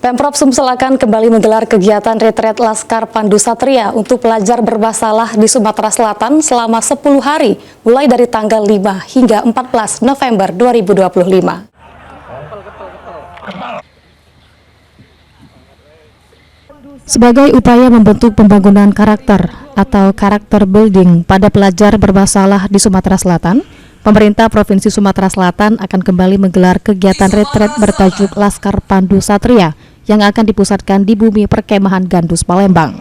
Pemprov Sumsel akan kembali menggelar kegiatan retret Laskar Pandu Satria untuk pelajar bermasalah di Sumatera Selatan selama 10 hari, mulai dari tanggal 5 hingga 14 November 2025. Sebagai upaya membentuk pembangunan karakter atau karakter building pada pelajar bermasalah di Sumatera Selatan, pemerintah Provinsi Sumatera Selatan akan kembali menggelar kegiatan retret bertajuk Laskar Pandu Satria yang akan dipusatkan di bumi perkemahan Gandus, Palembang.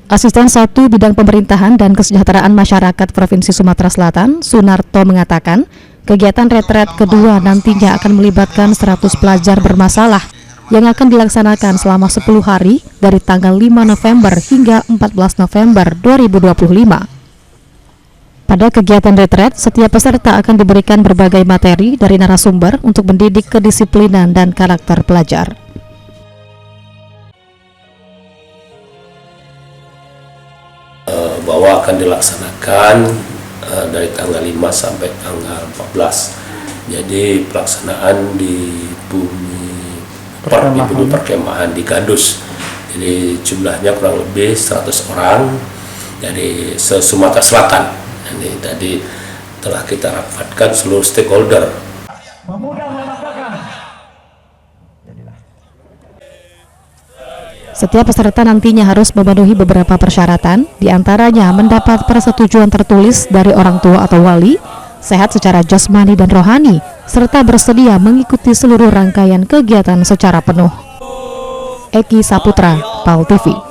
Asisten 1 Bidang Pemerintahan dan Kesejahteraan Masyarakat Provinsi Sumatera Selatan, Sunarto, mengatakan kegiatan retret kedua nantinya akan melibatkan 100 pelajar bermasalah yang akan dilaksanakan selama 10 hari dari tanggal 5 November hingga 14 November 2025. Pada kegiatan retret, setiap peserta akan diberikan berbagai materi dari narasumber untuk mendidik kedisiplinan dan karakter pelajar. Bahwa akan dilaksanakan dari tanggal 5 sampai tanggal 14. Jadi pelaksanaan di bumi perkemahan di Gandus. Jadi jumlahnya kurang lebih 100 orang dari Sumatera Selatan. Ini tadi telah kita rapatkan seluruh stakeholder. Setiap peserta nantinya harus memenuhi beberapa persyaratan, diantaranya mendapat persetujuan tertulis dari orang tua atau wali, sehat secara jasmani dan rohani, serta bersedia mengikuti seluruh rangkaian kegiatan secara penuh. Eki Saputra, PAL TV.